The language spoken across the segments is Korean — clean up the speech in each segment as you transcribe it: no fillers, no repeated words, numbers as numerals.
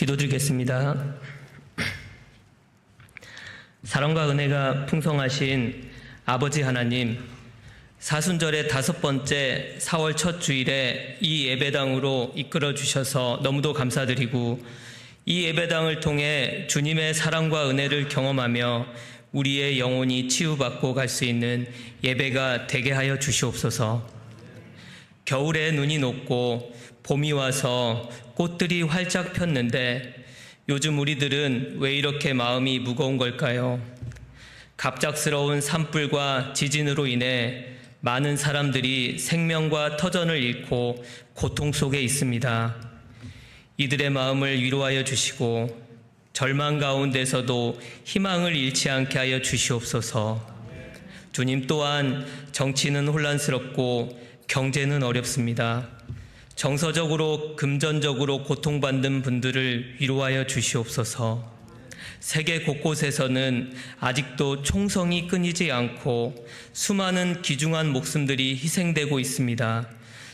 기도드리겠습니다. 사랑과 은혜가 풍성하신 아버지 하나님, 사순절의 5번째 4월 첫 주일에 이 예배당으로 이끌어 주셔서 너무도 감사드리고, 이 예배당을 통해 주님의 사랑과 은혜를 경험하며 우리의 영혼이 치유받고 갈 수 있는 예배가 되게 하여 주시옵소서. 겨울에 눈이 녹고 봄이 와서 꽃들이 활짝 폈는데 요즘 우리들은 왜 이렇게 마음이 무거운 걸까요? 갑작스러운 산불과 지진으로 인해 많은 사람들이 생명과 터전을 잃고 고통 속에 있습니다. 이들의 마음을 위로하여 주시고 절망 가운데서도 희망을 잃지 않게 하여 주시옵소서. 주님, 또한 정치는 혼란스럽고 경제는 어렵습니다. 정서적으로 금전적으로 고통받는 분들을 위로하여 주시옵소서. 세계 곳곳에서는 아직도 총성이 끊이지 않고 수많은 귀중한 목숨들이 희생되고 있습니다.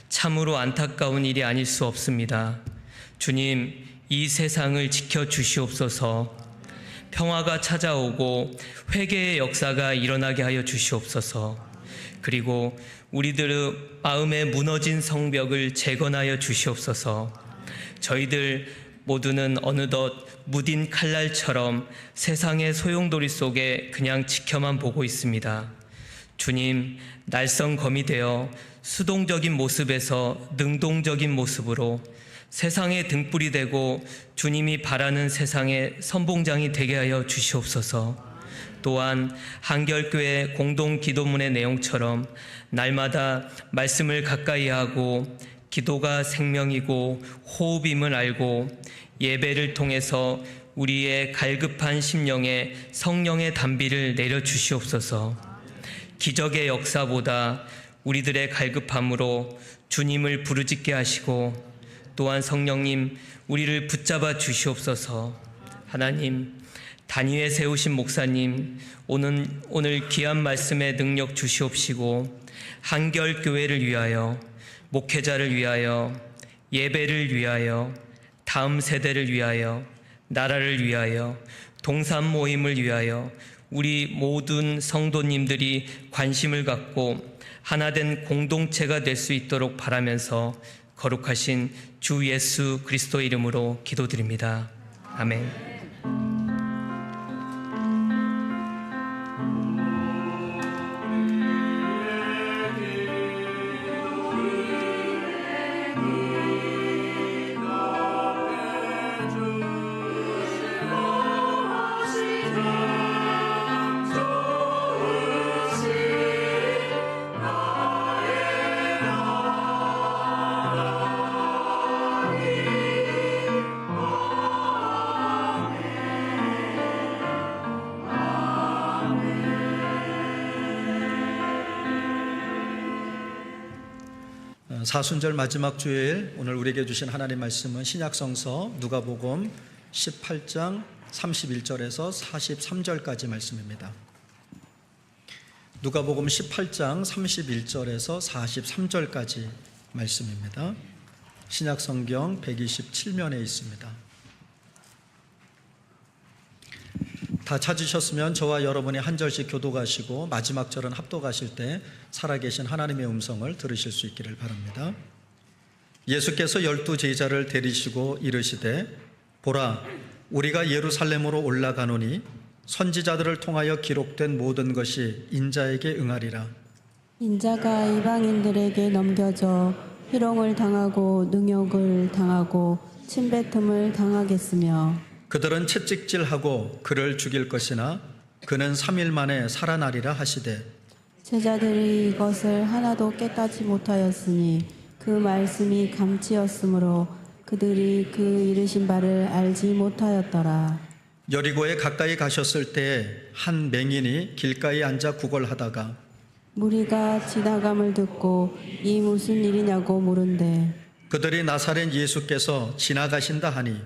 참으로 안타까운 일이 아닐 수 없습니다. 주님, 이 세상을 지켜주시옵소서. 평화가 찾아오고 회개의 역사가 일어나게 하여 주시옵소서. 그리고 우리들의 마음에 무너진 성벽을 재건하여 주시옵소서. 저희들 모두는 어느덧 무딘 칼날처럼 세상의 소용돌이 속에 그냥 지켜만 보고 있습니다. 주님, 날성검이 되어 수동적인 모습에서 능동적인 모습으로 세상의 등불이 되고 주님이 바라는 세상의 선봉장이 되게 하여 주시옵소서. 또한 한결교회 공동 기도문의 내용처럼 날마다 말씀을 가까이 하고 기도가 생명이고 호흡임을 알고 예배를 통해서 우리의 갈급한 심령에 성령의 단비를 내려주시옵소서. 기적의 역사보다 우리들의 갈급함으로 주님을 부르짖게 하시고, 또한 성령님, 우리를 붙잡아 주시옵소서. 하나님, 단위에 세우신 목사님, 오늘 귀한 말씀의 능력 주시옵시고, 한결교회를 위하여, 목회자를 위하여, 예배를 위하여, 다음 세대를 위하여, 나라를 위하여, 동산 모임을 위하여 우리 모든 성도님들이 관심을 갖고 하나된 공동체가 될 수 있도록 바라면서 거룩하신 주 예수 그리스도 이름으로 기도드립니다. 아멘. 사순절 마지막 주일, 오늘 우리에게 주신 하나님 말씀은 신약성서 누가복음 18장 31절에서 43절까지 말씀입니다. 누가복음 18장 31절에서 43절까지 말씀입니다. 신약성경 127면에 있습니다. 다 찾으셨으면 저와 여러분이 한 절씩 교독하시고 마지막 절은 합독하실 때 살아계신 하나님의 음성을 들으실 수 있기를 바랍니다. 예수께서 12 제자를 데리시고 이르시되, 보라, 우리가 예루살렘으로 올라가노니 선지자들을 통하여 기록된 모든 것이 인자에게 응하리라. 인자가 이방인들에게 넘겨져 희롱을 당하고 능욕을 당하고 침뱉음을 당하겠으며, 그들은 채찍질하고 그를 죽일 것이나 그는 3일 만에 살아나리라 하시되, 제자들이 이것을 하나도 깨닫지 못하였으니 그 말씀이 감치였으므로 그들이 그 이르신 바를 알지 못하였더라. 여리고에 가까이 가셨을 때에 한 맹인이 길가에 앉아 구걸하다가 무리가 지나감을 듣고 이 무슨 일이냐고 물은데, 그들이 나사렛 예수께서 지나가신다 하니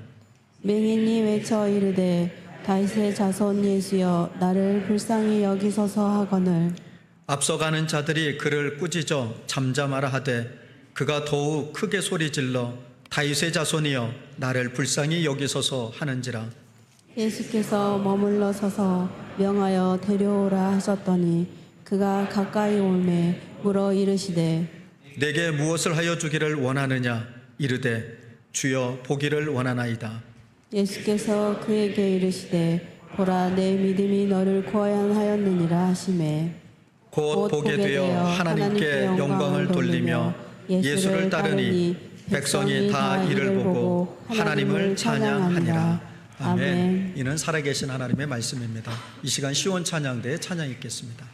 맹인이 외쳐 이르되, 다윗의 자손 예수여, 나를 불쌍히 여기소서 하거늘. 앞서가는 자들이 그를 꾸짖어 잠잠하라 하되 그가 더욱 크게 소리질러 다윗의 자손이여 나를 불쌍히 여기소서 하는지라. 예수께서 머물러 서서 명하여 데려오라 하셨더니 그가 가까이 올매 물어 이르시되 내게 무엇을 하여 주기를 원하느냐 이르되 주여 보기를 원하나이다. 예수께서 그에게 이르시되 보라 내 믿음이 너를 구원하였느니라 하시매 곧 보게 되어 하나님께 영광을 돌리며 예수를 따르니 백성이 다 이를 보고 하나님을 찬양하니라. 아멘. 이는 살아계신 하나님의 말씀입니다. 이 시간 시온 찬양대에 찬양 읽겠습니다.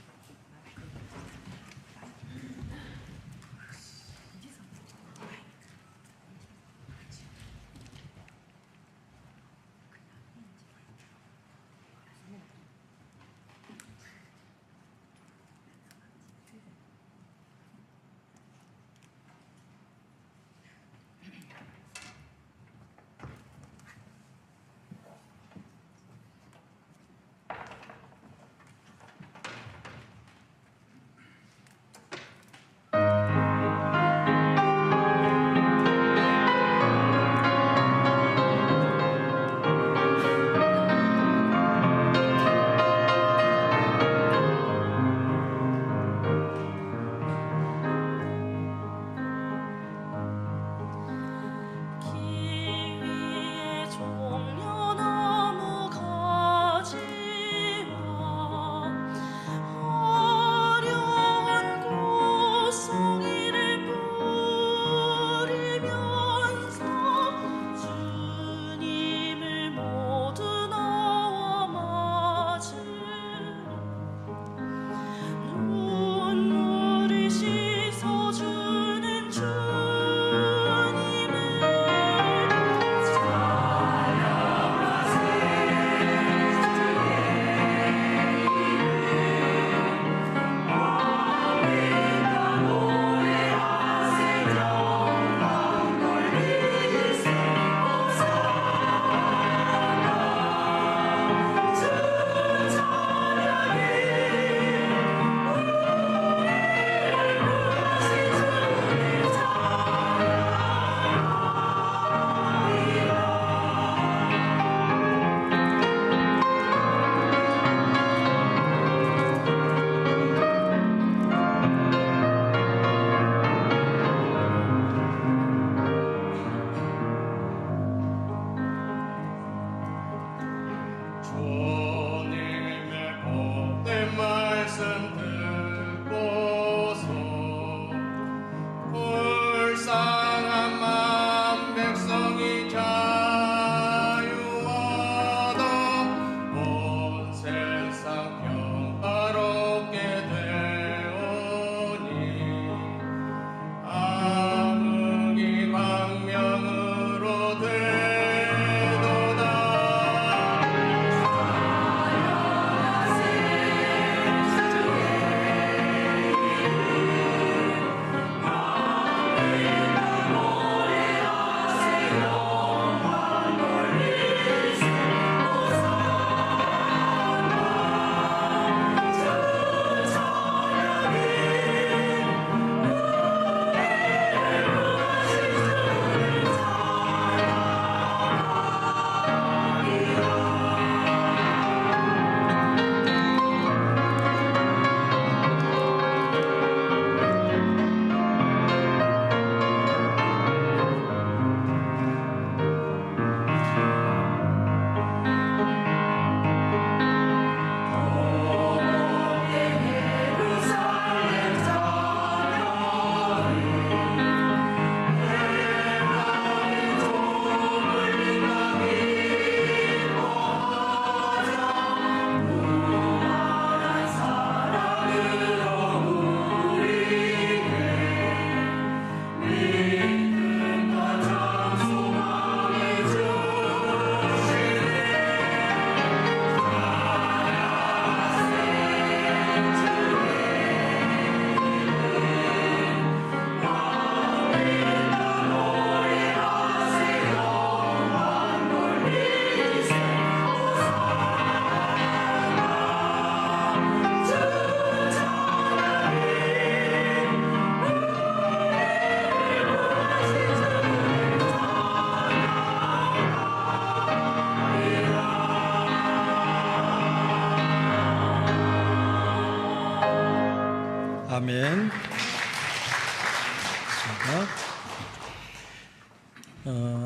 아멘.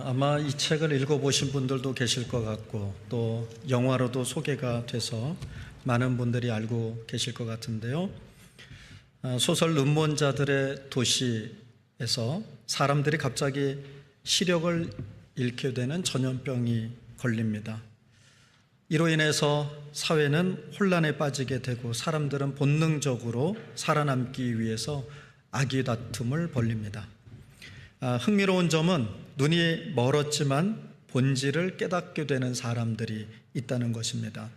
아마 이 책을 읽어보신 분들도 계실 것 같고 또 영화로도 소개가 돼서 많은 분들이 알고 계실 것 같은데요. 소설 음모자들의 도시에서 사람들이 갑자기 시력을 잃게 되는 전염병이 걸립니다. 이로 인해서 사회는 혼란에 빠지게 되고 사람들은 본능적으로 살아남기 위해서 악의다툼을 벌립니다. 흥미로운 점은 눈이 멀었지만 본질을 깨닫게 되는 사람들이 있다는 것입니다.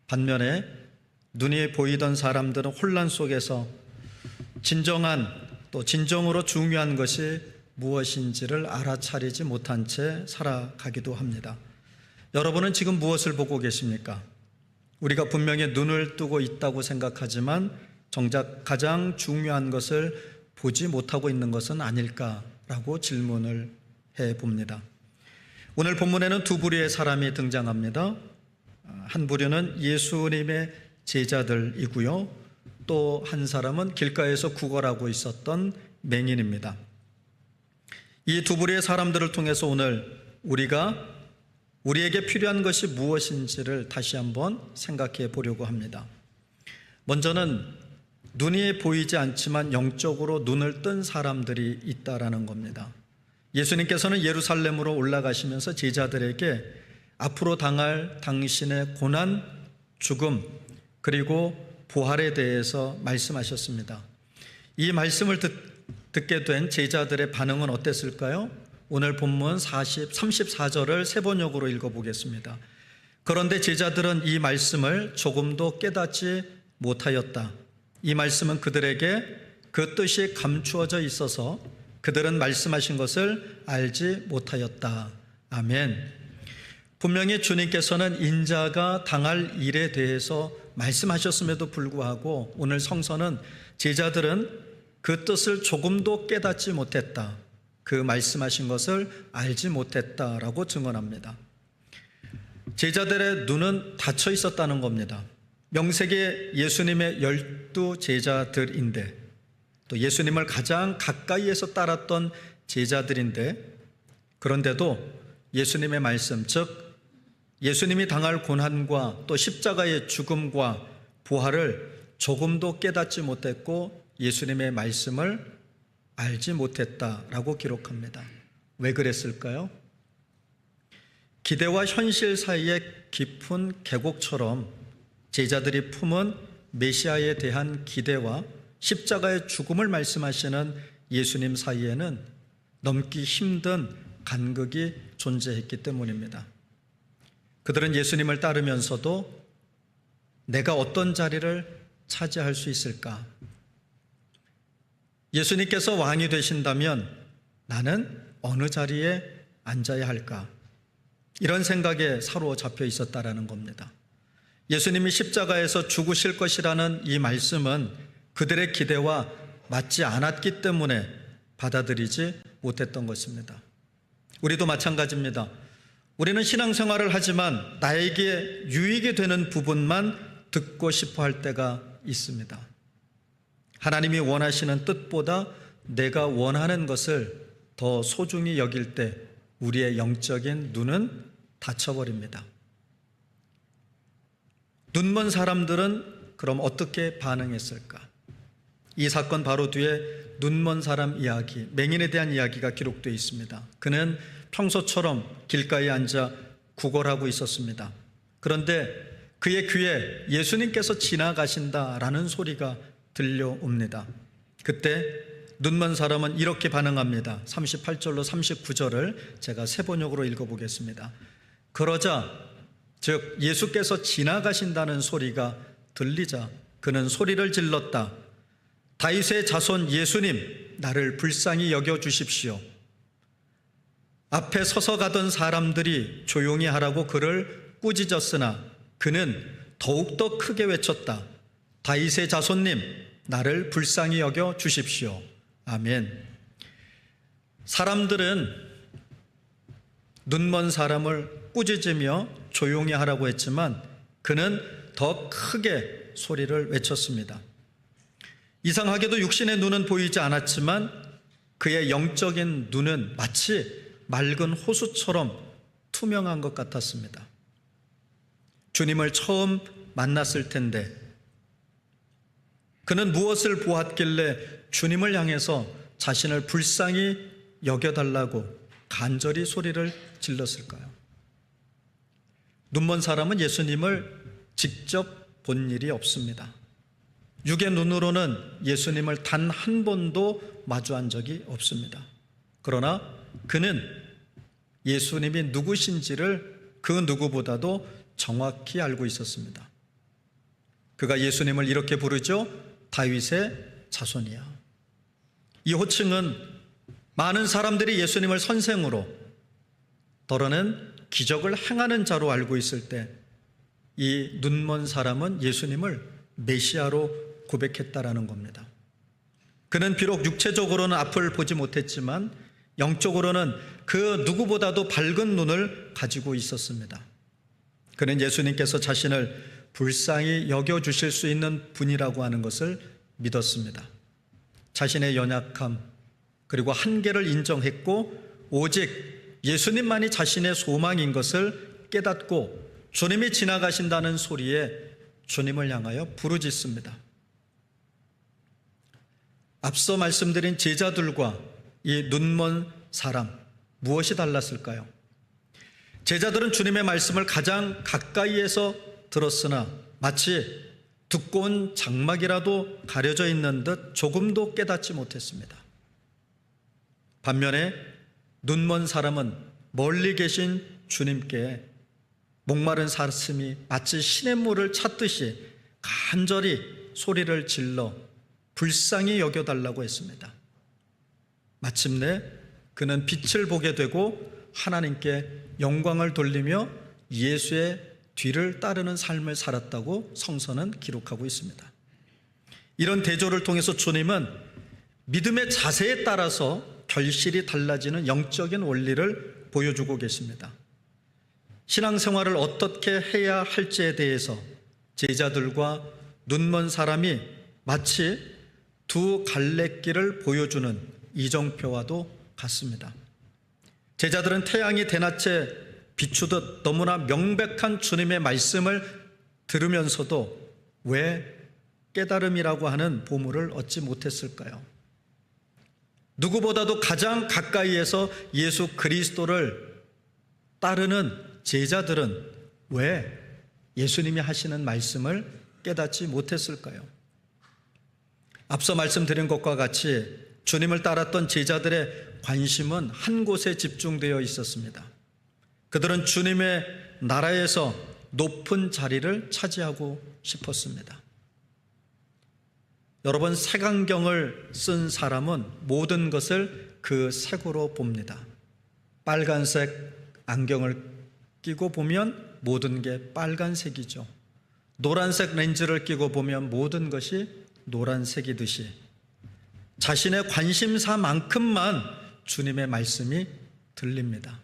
반면에 눈이 보이던 사람들은 혼란 속에서 진정으로 중요한 것이 무엇인지를 알아차리지 못한 채 살아가기도 합니다. 여러분은 지금 무엇을 보고 계십니까? 우리가 분명히 눈을 뜨고 있다고 생각하지만 정작 가장 중요한 것을 보지 못하고 있는 것은 아닐까라고 질문을 해봅니다. 오늘 본문에는 두 부류의 사람이 등장합니다. 한 부류는 예수님의 제자들이고요. 또 한 사람은 길가에서 구걸하고 있었던 맹인입니다. 이 두 부류의 사람들을 통해서 오늘 우리에게 필요한 것이 무엇인지를 다시 한번 생각해 보려고 합니다. 먼저는 눈이 보이지 않지만 영적으로 눈을 뜬 사람들이 있다라는 겁니다. 예수님께서는 예루살렘으로 올라가시면서 제자들에게 앞으로 당할 당신의 고난, 죽음, 그리고 부활에 대해서 말씀하셨습니다. 이 말씀을 듣게 된 제자들의 반응은 어땠을까요? 오늘 본문 34절을 세 번역으로 읽어보겠습니다. 그런데 제자들은 이 말씀을 조금도 깨닫지 못하였다. 이 말씀은 그들에게 그 뜻이 감추어져 있어서 그들은 말씀하신 것을 알지 못하였다. 아멘. 분명히 주님께서는 인자가 당할 일에 대해서 말씀하셨음에도 불구하고 오늘 성서는 제자들은 그 뜻을 조금도 깨닫지 못했다. 그 말씀하신 것을 알지 못했다라고 증언합니다. 제자들의 눈은 닫혀 있었다는 겁니다. 명색이 예수님의 12 제자들인데 또 예수님을 가장 가까이에서 따랐던 제자들인데 그런데도 예수님의 말씀, 즉 예수님이 당할 고난과 또 십자가의 죽음과 부활을 조금도 깨닫지 못했고 예수님의 말씀을 알지 못했다라고 기록합니다. 왜 그랬을까요? 기대와 현실 사이의 깊은 계곡처럼 제자들이 품은 메시아에 대한 기대와 십자가의 죽음을 말씀하시는 예수님 사이에는 넘기 힘든 간극이 존재했기 때문입니다. 그들은 예수님을 따르면서도 내가 어떤 자리를 차지할 수 있을까? 예수님께서 왕이 되신다면 나는 어느 자리에 앉아야 할까? 이런 생각에 사로잡혀 있었다라는 겁니다. 예수님이 십자가에서 죽으실 것이라는 이 말씀은 그들의 기대와 맞지 않았기 때문에 받아들이지 못했던 것입니다. 우리도 마찬가지입니다. 우리는 신앙생활을 하지만 나에게 유익이 되는 부분만 듣고 싶어 할 때가 있습니다. 하나님이 원하시는 뜻보다 내가 원하는 것을 더 소중히 여길 때 우리의 영적인 눈은 닫혀버립니다. 눈먼 사람들은 그럼 어떻게 반응했을까? 이 사건 바로 뒤에 눈먼 사람 이야기, 맹인에 대한 이야기가 기록되어 있습니다. 그는 평소처럼 길가에 앉아 구걸하고 있었습니다. 그런데 그의 귀에 예수님께서 지나가신다라는 소리가 들려옵니다. 그때 눈먼 사람은 이렇게 반응합니다. 38절로 39절을 제가 세 번역으로 읽어보겠습니다. 그러자 즉 예수께서 지나가신다는 소리가 들리자 그는 소리를 질렀다. 다윗의 자손 예수님, 나를 불쌍히 여겨주십시오. 앞에 서서 가던 사람들이 조용히 하라고 그를 꾸짖었으나 그는 더욱더 크게 외쳤다. 다윗의 자손님, 나를 불쌍히 여겨 주십시오. 아멘. 사람들은 눈먼 사람을 꾸짖으며 조용히 하라고 했지만 그는 더 크게 소리를 외쳤습니다. 이상하게도 육신의 눈은 보이지 않았지만 그의 영적인 눈은 마치 맑은 호수처럼 투명한 것 같았습니다. 주님을 처음 만났을 텐데 그는 무엇을 보았길래 주님을 향해서 자신을 불쌍히 여겨달라고 간절히 소리를 질렀을까요? 눈먼 사람은 예수님을 직접 본 일이 없습니다. 육의 눈으로는 예수님을 단 한 번도 마주한 적이 없습니다. 그러나 그는 예수님이 누구신지를 그 누구보다도 정확히 알고 있었습니다. 그가 예수님을 이렇게 부르죠. 다윗의 자손이야. 이 호칭은 많은 사람들이 예수님을 선생으로, 더러는 기적을 행하는 자로 알고 있을 때 이 눈먼 사람은 예수님을 메시아로 고백했다라는 겁니다. 그는 비록 육체적으로는 앞을 보지 못했지만 영적으로는 그 누구보다도 밝은 눈을 가지고 있었습니다. 그는 예수님께서 자신을 불쌍히 여겨주실 수 있는 분이라고 하는 것을 믿었습니다. 자신의 연약함 그리고 한계를 인정했고 오직 예수님만이 자신의 소망인 것을 깨닫고 주님이 지나가신다는 소리에 주님을 향하여 부르짖습니다. 앞서 말씀드린 제자들과 이 눈먼 사람, 무엇이 달랐을까요? 제자들은 주님의 말씀을 가장 가까이에서 들었으나 마치 두꺼운 장막이라도 가려져 있는 듯 조금도 깨닫지 못했습니다. 반면에 눈먼 사람은 멀리 계신 주님께 목마른 사슴이 마치 시냇물을 찾듯이 간절히 소리를 질러 불쌍히 여겨달라고 했습니다. 마침내 그는 빛을 보게 되고 하나님께 영광을 돌리며 예수의 뒤를 따르는 삶을 살았다고 성서는 기록하고 있습니다. 이런 대조를 통해서 주님은 믿음의 자세에 따라서 결실이 달라지는 영적인 원리를 보여주고 계십니다. 신앙생활을 어떻게 해야 할지에 대해서 제자들과 눈먼 사람이 마치 두 갈래길을 보여주는 이정표와도 같습니다. 제자들은 태양이 대낮에 비추듯 너무나 명백한 주님의 말씀을 들으면서도 왜 깨달음이라고 하는 보물을 얻지 못했을까요? 누구보다도 가장 가까이에서 예수 그리스도를 따르는 제자들은 왜 예수님이 하시는 말씀을 깨닫지 못했을까요? 앞서 말씀드린 것과 같이 주님을 따랐던 제자들의 관심은 한 곳에 집중되어 있었습니다. 그들은 주님의 나라에서 높은 자리를 차지하고 싶었습니다. 여러분, 색안경을 쓴 사람은 모든 것을 그 색으로 봅니다. 빨간색 안경을 끼고 보면 모든 게 빨간색이죠. 노란색 렌즈를 끼고 보면 모든 것이 노란색이듯이 자신의 관심사만큼만 주님의 말씀이 들립니다.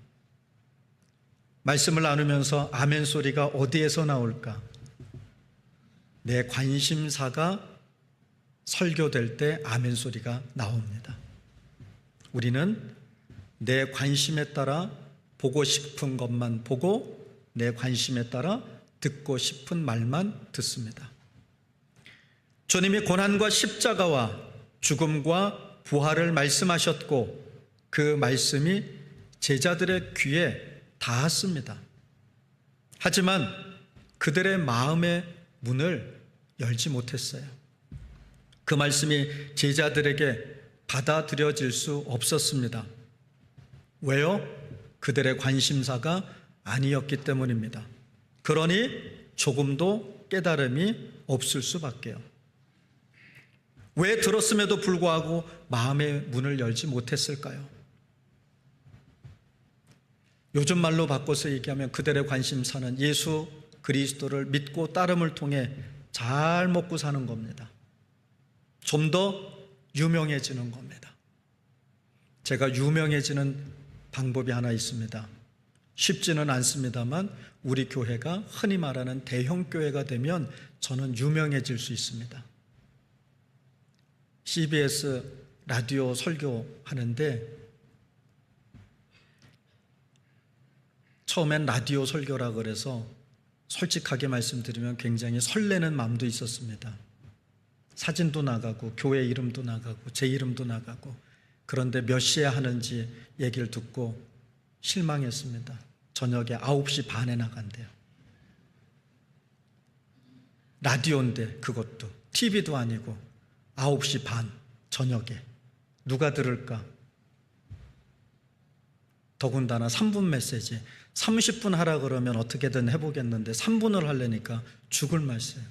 말씀을 나누면서 아멘 소리가 어디에서 나올까? 내 관심사가 설교될 때 아멘 소리가 나옵니다. 우리는 내 관심에 따라 보고 싶은 것만 보고 내 관심에 따라 듣고 싶은 말만 듣습니다. 주님이 고난과 십자가와 죽음과 부활을 말씀하셨고 그 말씀이 제자들의 귀에 닿았습니다. 하지만 그들의 마음의 문을 열지 못했어요. 그 말씀이 제자들에게 받아들여질 수 없었습니다. 왜요? 그들의 관심사가 아니었기 때문입니다. 그러니 조금도 깨달음이 없을 수밖에요. 왜 들었음에도 불구하고 마음의 문을 열지 못했을까요? 요즘 말로 바꿔서 얘기하면 그들의 관심사는 예수 그리스도를 믿고 따름을 통해 잘 먹고 사는 겁니다. 좀 더 유명해지는 겁니다. 제가 유명해지는 방법이 하나 있습니다. 쉽지는 않습니다만 우리 교회가 흔히 말하는 대형 교회가 되면 저는 유명해질 수 있습니다. CBS 라디오 설교하는데 처음엔 라디오 설교라 그래서 솔직하게 말씀드리면 굉장히 설레는 마음도 있었습니다. 사진도 나가고 교회 이름도 나가고 제 이름도 나가고, 그런데 몇 시에 하는지 얘기를 듣고 실망했습니다. 저녁에 9시 반에 나간대요. 라디오인데 그것도 TV도 아니고 9시 반 저녁에 누가 들을까? 더군다나 3분 메시지 30분 하라 그러면 어떻게든 해보겠는데 3분을 하려니까 죽을 맛이에요.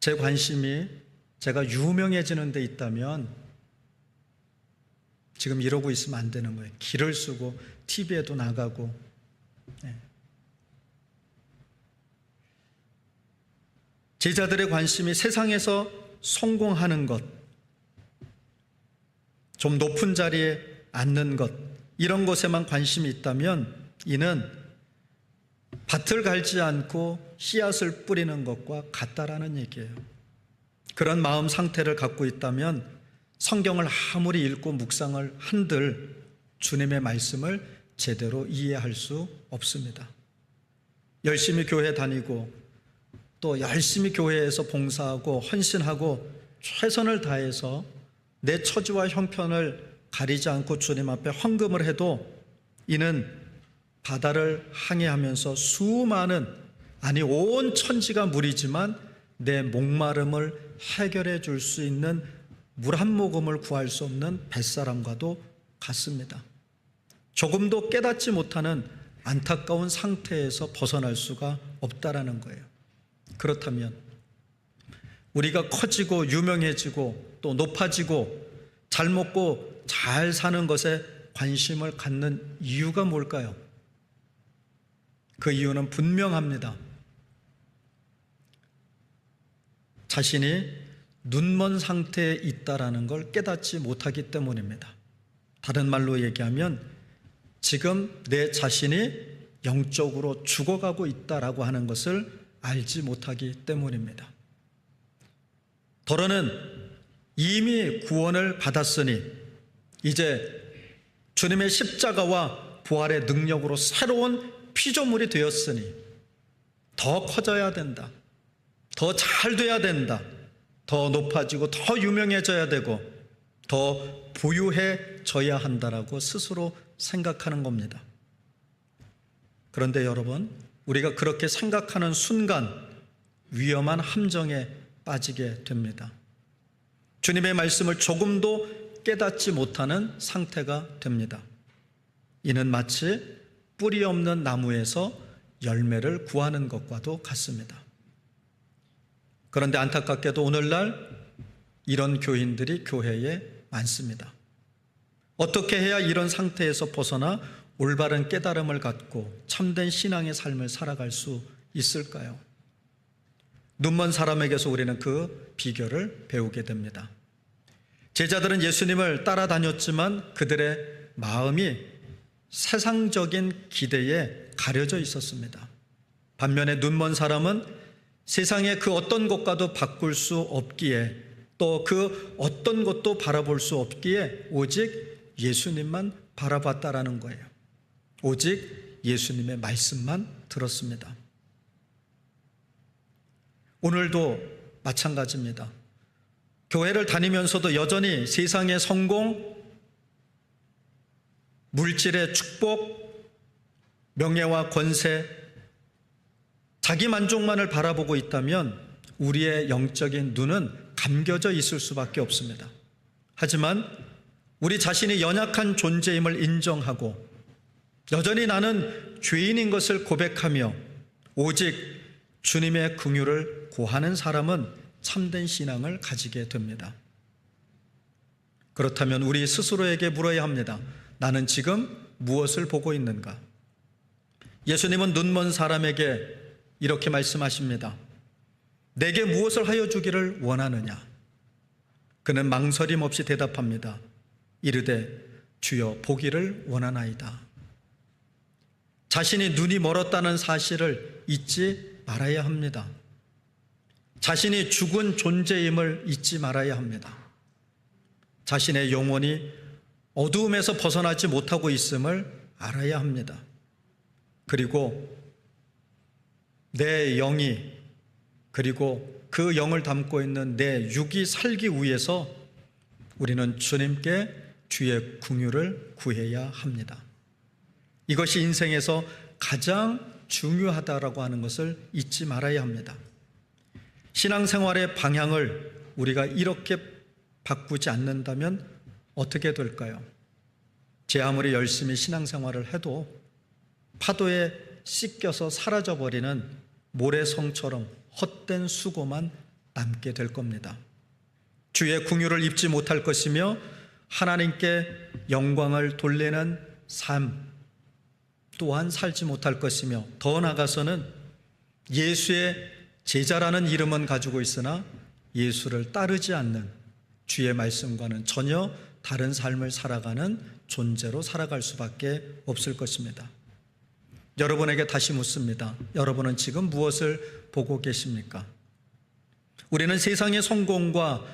제 관심이 제가 유명해지는 데 있다면 지금 이러고 있으면 안 되는 거예요. 기를 쓰고 TV에도 나가고. 제자들의 관심이 세상에서 성공하는 것, 좀 높은 자리에 앉는 것, 이런 것에만 관심이 있다면 이는 밭을 갈지 않고 씨앗을 뿌리는 것과 같다라는 얘기예요. 그런 마음 상태를 갖고 있다면 성경을 아무리 읽고 묵상을 한들 주님의 말씀을 제대로 이해할 수 없습니다. 열심히 교회 다니고 또 열심히 교회에서 봉사하고 헌신하고 최선을 다해서 내 처지와 형편을 가리지 않고 주님 앞에 헌금을 해도 이는 바다를 항해하면서 수많은, 아니 온 천지가 물이지만 내 목마름을 해결해 줄 수 있는 물 한 모금을 구할 수 없는 뱃사람과도 같습니다. 조금도 깨닫지 못하는 안타까운 상태에서 벗어날 수가 없다라는 거예요. 그렇다면 우리가 커지고 유명해지고 또 높아지고 잘 먹고 잘 사는 것에 관심을 갖는 이유가 뭘까요? 그 이유는 분명합니다. 자신이 눈먼 상태에 있다라는 걸 깨닫지 못하기 때문입니다. 다른 말로 얘기하면 지금 내 자신이 영적으로 죽어가고 있다라고 하는 것을 알지 못하기 때문입니다. 더러는 이미 구원을 받았으니 이제 주님의 십자가와 부활의 능력으로 새로운 피조물이 되었으니 더 커져야 된다, 더 잘 돼야 된다, 더 높아지고 더 유명해져야 되고 더 부유해져야 한다라고 스스로 생각하는 겁니다. 그런데 여러분, 우리가 그렇게 생각하는 순간 위험한 함정에 빠지게 됩니다. 주님의 말씀을 조금도 깨닫지 못하는 상태가 됩니다. 이는 마치 뿌리 없는 나무에서 열매를 구하는 것과도 같습니다. 그런데 안타깝게도 오늘날 이런 교인들이 교회에 많습니다. 어떻게 해야 이런 상태에서 벗어나 올바른 깨달음을 갖고 참된 신앙의 삶을 살아갈 수 있을까요? 눈먼 사람에게서 우리는 그 비결을 배우게 됩니다. 제자들은 예수님을 따라다녔지만 그들의 마음이 세상적인 기대에 가려져 있었습니다. 반면에 눈먼 사람은 세상의 그 어떤 것과도 바꿀 수 없기에 또 그 어떤 것도 바라볼 수 없기에 오직 예수님만 바라봤다라는 거예요. 오직 예수님의 말씀만 들었습니다. 오늘도 마찬가지입니다. 교회를 다니면서도 여전히 세상의 성공, 물질의 축복, 명예와 권세, 자기 만족만을 바라보고 있다면 우리의 영적인 눈은 감겨져 있을 수밖에 없습니다. 하지만 우리 자신이 연약한 존재임을 인정하고 여전히 나는 죄인인 것을 고백하며 오직 주님의 긍휼을 구하는 사람은 참된 신앙을 가지게 됩니다. 그렇다면 우리 스스로에게 물어야 합니다. 나는 지금 무엇을 보고 있는가? 예수님은 눈먼 사람에게 이렇게 말씀하십니다. 내게 무엇을 하여 주기를 원하느냐? 그는 망설임 없이 대답합니다. 이르되 주여 보기를 원하나이다. 자신이 눈이 멀었다는 사실을 잊지 말아야 합니다. 자신이 죽은 존재임을 잊지 말아야 합니다. 자신의 영혼이 어두움에서 벗어나지 못하고 있음을 알아야 합니다. 그리고 내 영이, 그리고 그 영을 담고 있는 내 육이 살기 위해서 우리는 주님께 주의 긍휼을 구해야 합니다. 이것이 인생에서 가장 중요하다라고 하는 것을 잊지 말아야 합니다. 신앙생활의 방향을 우리가 이렇게 바꾸지 않는다면 어떻게 될까요? 제 아무리 열심히 신앙생활을 해도 파도에 씻겨서 사라져버리는 모래성처럼 헛된 수고만 남게 될 겁니다. 주의 긍휼을 입지 못할 것이며 하나님께 영광을 돌리는 삶 또한 살지 못할 것이며, 더 나아가서는 예수의 제자라는 이름은 가지고 있으나 예수를 따르지 않는, 주의 말씀과는 전혀 다른 삶을 살아가는 존재로 살아갈 수밖에 없을 것입니다. 여러분에게 다시 묻습니다. 여러분은 지금 무엇을 보고 계십니까? 우리는 세상의 성공과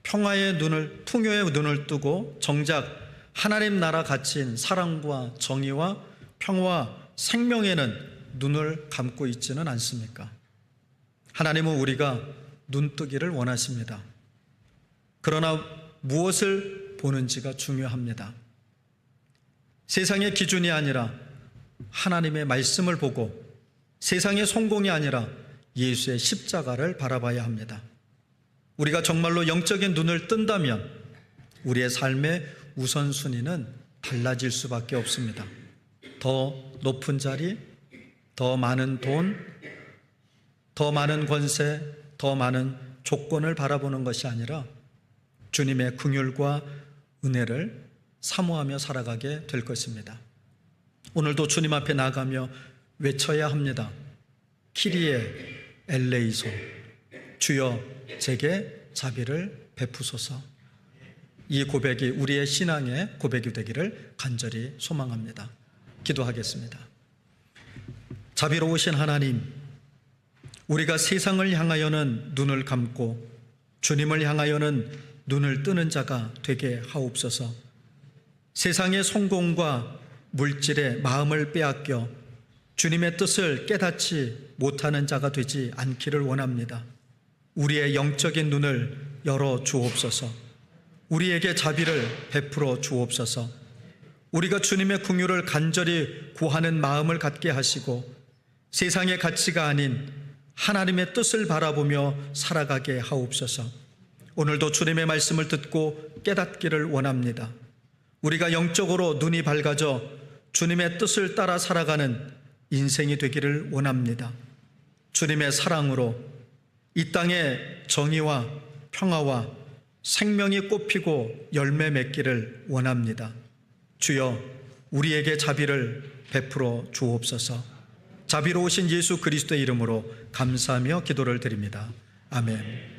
평화의 눈을, 풍요의 눈을 뜨고 정작 하나님 나라 가치인 사랑과 정의와 평화와 생명에는 눈을 감고 있지는 않습니까? 하나님은 우리가 눈뜨기를 원하십니다. 그러나 무엇을 보는지가 중요합니다. 세상의 기준이 아니라 하나님의 말씀을 보고, 세상의 성공이 아니라 예수의 십자가를 바라봐야 합니다. 우리가 정말로 영적인 눈을 뜬다면 우리의 삶의 우선순위는 달라질 수밖에 없습니다. 더 높은 자리, 더 많은 돈, 더 많은 권세, 더 많은 조건을 바라보는 것이 아니라 주님의 긍휼과 은혜를 사모하며 살아가게 될 것입니다. 오늘도 주님 앞에 나가며 외쳐야 합니다. 키리에 엘레이소, 주여 제게 자비를 베푸소서. 이 고백이 우리의 신앙의 고백이 되기를 간절히 소망합니다. 기도하겠습니다. 자비로우신 하나님, 우리가 세상을 향하여는 눈을 감고 주님을 향하여는 눈을 뜨는 자가 되게 하옵소서. 세상의 성공과 물질에 마음을 빼앗겨 주님의 뜻을 깨닫지 못하는 자가 되지 않기를 원합니다. 우리의 영적인 눈을 열어 주옵소서. 우리에게 자비를 베풀어 주옵소서. 우리가 주님의 긍휼을 간절히 구하는 마음을 갖게 하시고 세상의 가치가 아닌 하나님의 뜻을 바라보며 살아가게 하옵소서. 오늘도 주님의 말씀을 듣고 깨닫기를 원합니다. 우리가 영적으로 눈이 밝아져 주님의 뜻을 따라 살아가는 인생이 되기를 원합니다. 주님의 사랑으로 이 땅에 정의와 평화와 생명이 꽃피고 열매 맺기를 원합니다. 주여, 우리에게 자비를 베풀어 주옵소서. 자비로우신 예수 그리스도의 이름으로 감사하며 기도를 드립니다. 아멘.